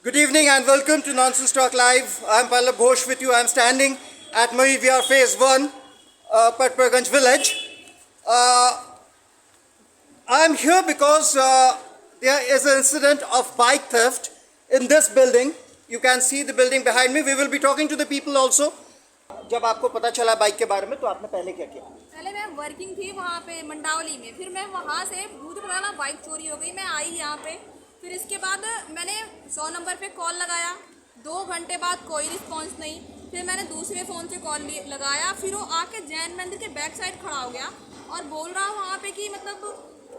Good evening and welcome to Nonsense Talk Live. I'm Pallab Ghosh with you. I'm standing at Mahivihar Phase 1, Patparganj village. I'm here because there is an incident of bike theft in this building. You can see the building behind me. We will be talking to the people also. जब आपको पता चला bike के बारे में तो आपने पहले क्या किया? पहले मैं वर्किंग थी वहाँ पे मंडावली में, फिर मैं वहाँ से मुझे पता लगा बाइक चोरी हो गई। मैं आई यहाँ पे, फिर इसके बाद मैंने 100 नंबर पे कॉल लगाया। 2 घंटे बाद कोई रिस्पांस नहीं। फिर मैंने दूसरे फ़ोन से कॉल लगाया, फिर वो आके जैन मंदिर के बैक साइड खड़ा हो गया और बोल रहा वहाँ पे कि मतलब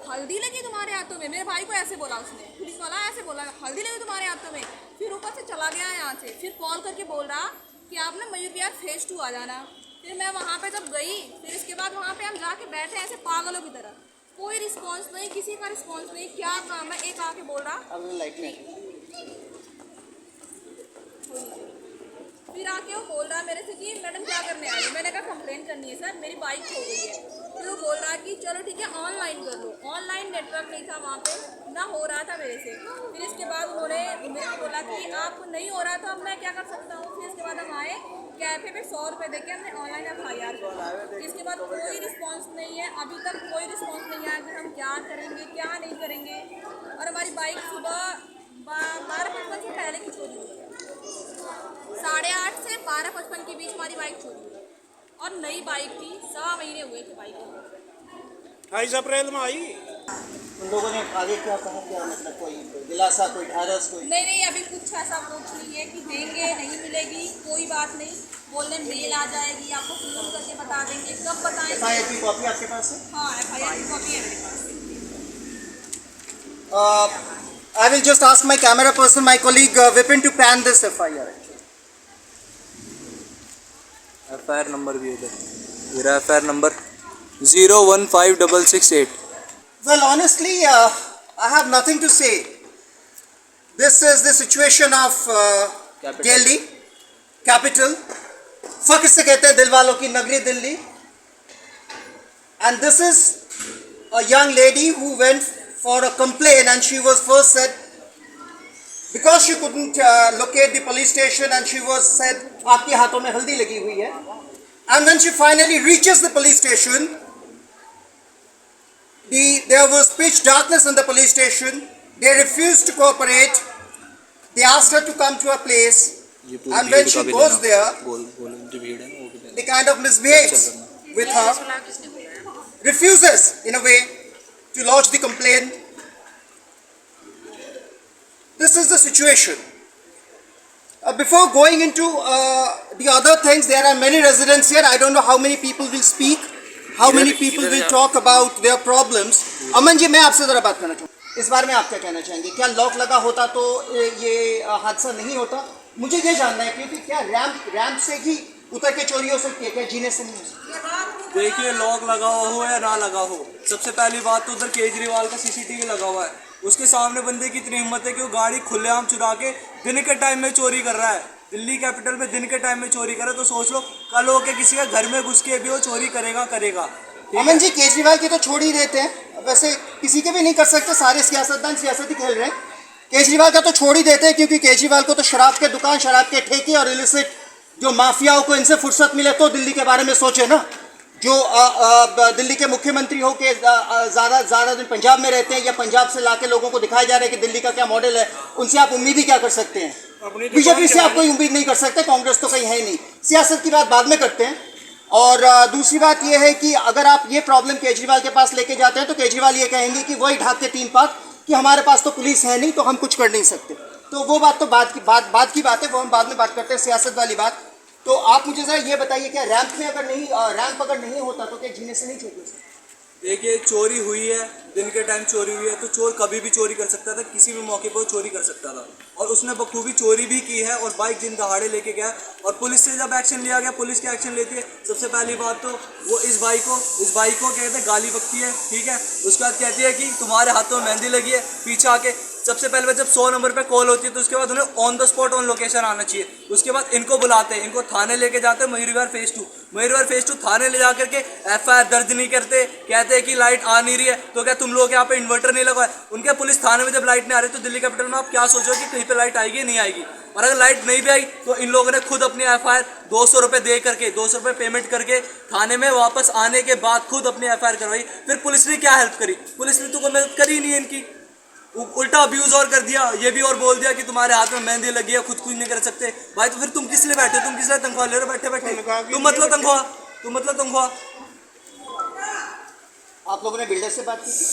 हल्दी लगी तुम्हारे हाथों में। मेरे भाई को ऐसे बोला, उसने पुलिस वाला ऐसे बोला हल्दी लगी तुम्हारे हाथों में। फिर ऊपर से चला गया यहाँ से, फिर कॉल करके बोल रहा कि आप ना मयूर विहार फेज 2 आ जाना। फिर मैं वहाँ पे जब गई, फिर इसके बाद वहाँ पे हम जाके बैठे ऐसे पागलों की तरह, कोई रिस्पांस नहीं, किसी का रिस्पांस नहीं। क्या काम है? एक आके बोल रहा फिर आके वो बोल रहा मेरे से कि मैडम क्या करने आई हो। मैंने कहा कंप्लेन करनी है सर, मेरी बाइक खो गई है। फिर वो बोल रहा कि चलो ठीक है ऑनलाइन कर लो। ऑनलाइन नेटवर्क नहीं था वहाँ पे, ना हो रहा था मेरे से। फिर इसके बाद उन्होंने मेरे को बोला कि आप नहीं हो रहा तो अब मैं क्या कर सकता हूँ। फिर इसके बाद हम आए कैफे पे 100 रुपये दे के हमने ऑनलाइन FIR कर। इसके बाद कोई रिस्पॉन्स नहीं है, अभी तक कोई रिस्पॉन्स नहीं आया कि हम क्या करेंगे क्या नहीं करेंगे। और हमारी बाइक सुबह 12:55 से पहले की चोरी हुई है। 8:30 से 12:55 के बीच हमारी बाइक चोरी हुई और नई बाइक थी। 6 महीने हुए थे बाइक को। 28 अप्रैल में आई। उन लोगों ने आगे क्या कहा? क्या मतलब कोई दिलासा, कोई ढारस, कोई? नहीं, अभी कुछ ऐसा कुछ नहीं है कि देंगे नहीं मिलेगी, कोई बात नहीं। बोलने मेल आ जाएगी, आपको फोन करके बता देंगे। कब बताएंगे? FIR की कॉपी आपके पास है? हाँ, FIR की कॉपी है मेरे पास। I will just ask my camera person, my colleague Vipin, to pan this FIR. FIR number भी इधर, मेरा FIR number 015668। Well, honestly, I have nothing to say. This is the situation of Delhi, capital. फख्र से कहते हैं दिल वालों की नगरी Delhi. And this is a young lady who went for a complaint, and she was first said, because she couldn't locate the police station, and she was said आपके हाथों में हल्दी लगी हुई है. And when she finally reaches the police station, there was pitch darkness in the police station. They refused to cooperate. They asked her to come to a place, and when she goes there, they kind of misbehaves with her, refuses in a way to lodge the complaint. This is the situation. Before going into the other things, there are many residents here. I don't know how many people will speak, how many people will talk about their problems. Aman ji, मैं आपसे ज़रा बात करना चाहूँ। इस बारे में आप क्या कहना चाहेंगे? क्या लॉक लगा होता तो ये हादसा नहीं होता? मुझे ये जानना है क्योंकि क्या रैंप से ही उतर के चोरी हो सकती है, क्या जीने से नहीं हो सकती? देखिए, लॉक लगा हो या ना लगा हो, सबसे पहली बात तो उधर केजरीवाल का CCTV लगा हुआ है। उसके सामने बंदे की इतनी हिम्मत है कि वो गाड़ी खुलेआम चुरा के दिन के टाइम में चोरी कर रहा है। दिल्ली कैपिटल में दिन के टाइम में चोरी कर रहा है, तो सोच लो कल हो के किसी का घर में घुस के भी वो चोरी करेगा। अमन जी, केजरीवाल के तो छोड़ ही देते हैं, वैसे किसी के भी नहीं कर सकते, सारे सियासतदान सियासत ही खेल रहे हैं। केजरीवाल का तो छोड़ ही देते हैं क्योंकि केजरीवाल को तो शराब के दुकान, शराब के ठेके और इलिसिट जो माफियाओं को इनसे फुर्सत मिले तो दिल्ली के बारे में सोचे ना। जो दिल्ली के मुख्यमंत्री हो के ज़्यादा दिन पंजाब में रहते हैं या पंजाब से लाके लोगों को दिखाया जा रहा है कि दिल्ली का क्या मॉडल है, उनसे आप उम्मीद ही क्या कर सकते हैं? बीजेपी से आप कोई उम्मीद नहीं कर सकते, कांग्रेस तो कहीं है ही नहीं। सियासत की बात बाद में करते हैं। और दूसरी बात यह है कि अगर आप ये प्रॉब्लम केजरीवाल के पास लेके जाते हैं तो केजरीवाल ये कहेंगे कि वही ढाक के 3 पात कि हमारे पास तो पुलिस है नहीं तो हम कुछ कर नहीं सकते। तो वो बात तो बाद की बात है, वो हम बाद में बात करते हैं, सियासत वाली बात। तो आप मुझे ज़रा ये बताइए, क्या रैंप अगर नहीं होता तो क्या जीने से नहीं चोरी हो सकती? देखिए, चोरी हुई है, दिन के टाइम चोरी हुई है, तो चोर कभी भी चोरी कर सकता था, किसी भी मौके पर चोरी कर सकता था। और उसने बखूबी चोरी भी की है और बाइक दिन दहाड़े लेके गया। और पुलिस से जब एक्शन लिया गया, पुलिस क्या एक्शन लेती है? सबसे पहली बात तो वो इस भाई को कहते हैं गाली बकती है, ठीक है। उसके बाद कहती है कि तुम्हारे हाथों में मेहंदी लगी है, पीछे आके सबसे पहले जब 100 नंबर पे कॉल होती है तो उसके बाद उन्हें on the spot on location आना चाहिए। उसके बाद इनको बुलाते हैं, इनको थाने लेके जाते हैं, मयूर विहार फेज 2। मयूर विहार फेज 2 थाने ले जा करके एफआईआर दर्ज नहीं करते, कहते हैं कि लाइट आ नहीं रही है, तो क्या तुम लोग यहाँ पे इन्वर्टर नहीं लगा है? उनके पुलिस थाने में जब लाइट नहीं आ रही तो दिल्ली कैपिटल में आप क्या सोचो कि कहीं पे लाइट आएगी नहीं आएगी? और अगर लाइट नहीं भी आई तो इन लोगों ने खुद अपनी एफआईआर 200 रुपये दे करके, 200 रुपये पेमेंट करके थाने में वापस आने के बाद खुद अपनी एफआईआर करवाई। फिर पुलिस ने क्या हेल्प करी? पुलिस ने तो कोई मदद करी नहीं है इनकी, उल्टा अब्यूज और कर दिया, ये भी और बोल दिया कि तुम्हारे हाथ में मेहंदी लगी है, खुद कुछ नहीं कर सकते। भाई तो फिर तुम किस लिए बैठे, तुम किस लिए तनख्वाह ले रहे हो बैठे बैठे? तुम मतलब तनख्वाह, तुम मतलब तनख्वाह। आप लोगों ने बिल्डर से बात की थी?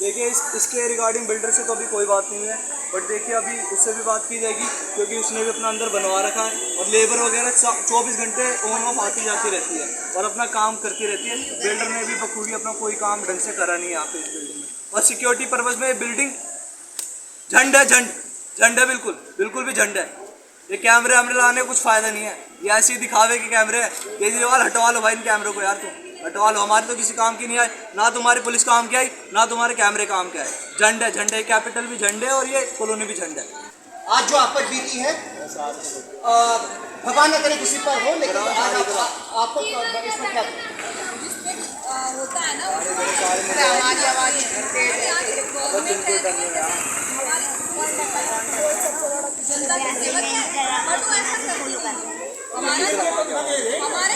देखिए इसके रिगार्डिंग बिल्डर से तो अभी कोई बात नहीं हुई है, बट देखिए अभी उससे भी बात की जाएगी क्योंकि उसने भी अपना अंदर बनवा रखा है और लेबर वगैरह 24 घंटे ऑन ऑफ आती जाती रहती है और अपना काम करती रहती है। बिल्डर ने भी बखूबी अपना कोई काम ढंग से करा नहीं है यहाँ पे इस बिल्डिंग में। और सिक्योरिटी पर्पज़ में बिल्डिंग झंड है, झंड है, बिल्कुल भी झंड है। ये कैमरे वैमरे लाने का कुछ फ़ायदा नहीं है, ये ऐसे ही दिखावे के कैमरे हैं। केजरीवाल हटवा लो भाई इन कैमरों को यार, तुम हटवा लो, हमारे तो किसी काम की नहीं आए, ना तुम्हारी पुलिस काम की आई, ना तुम्हारे कैमरे काम के आए। झंड है, कैपिटल भी झंड है और ये कॉलोनी भी झंड है। आज जो आप पर बीती है भगवान न करे किसी पर हो, लेकिन आज आपको इसमें क्या जिसपे होता है ना हमारी आवाज़ जनता की सेवा की, बट वो ऐसा करती नहीं है। हमारे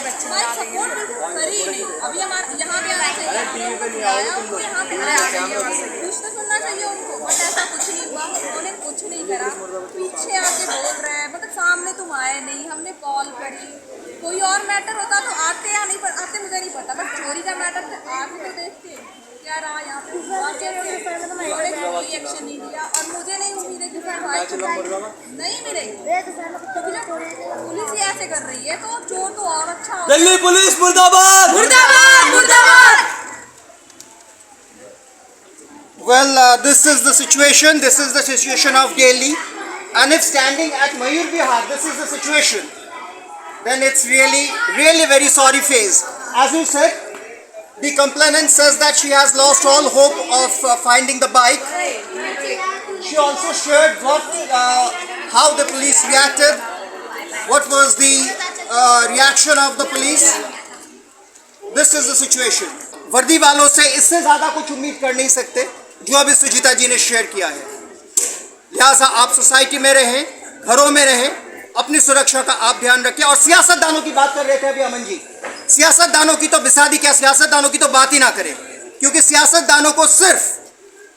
सपोर्ट करी ही नहीं। अभी हमारे यहाँ पे आना चाहिए, आया उनको यहाँ पे कुछ तो सुनना चाहिए उनको, बट ऐसा कुछ नहीं हुआ, उन्होंने कुछ नहीं करा। पीछे आके बोल रहे हैं, मतलब सामने तुम आए नहीं, हमने कॉल करी। कोई और मैटर होता तो आते या नहीं आते मुझे नहीं पता, बट चोरी का मैटर तो आके तो देखते क्या रहा यहाँ पे। कोई एक्शन नहीं लिया और मुझे नहीं उम्मीद है कि भाई नहीं मिलेगी, क्योंकि पुलिस ही ऐसे कर रही है तो चोर तो और अच्छा होगा। दिल्ली पुलिस मुर्दाबाद, मुर्दाबाद, मुर्दाबाद। Well, this is the situation. This is the situation of Delhi, and if standing at Mayur Vihar, this is the situation, then it's really very sorry face. As you said, the complainant says that she has lost all hope of finding the bike. She also shared how the police reacted. What was the reaction of the police? This is the situation. वर्दी वालों से इससे ज़्यादा कुछ उम्मीद कर नहीं सकते जो अभी सुजीता जी ने शेयर किया है। लिहाजा आप सोसाइटी में रहें, घरों में रहें, अपनी सुरक्षा का आप ध्यान रखें। और सियासतदानों की बात कर रहे थे अभी अमन जी, सियासतदानों की तो बिसादी क्या, सियासतदानों की तो बात ही ना करें, क्योंकि सियासतदानों को सिर्फ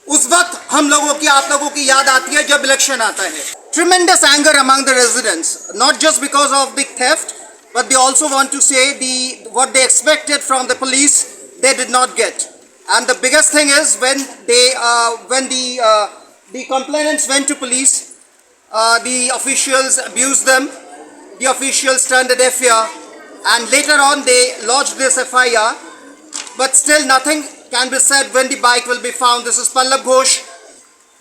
उस वक्त हम लोगों की, आप लोगों की याद आती है जब इलेक्शन आता है। Tremendous anger among the residents, not just because of the theft, but they also want to say what they expected from the police they did not get. And the biggest thing is when the complainants went to police, the officials abused them, the officials turned a deaf ear, and later on they lodged this FIR, but still nothing can be said when the bike will be found. This is Pallab Ghosh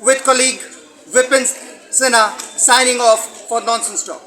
with colleague Vipin Sinha signing off for Nonsense Talk.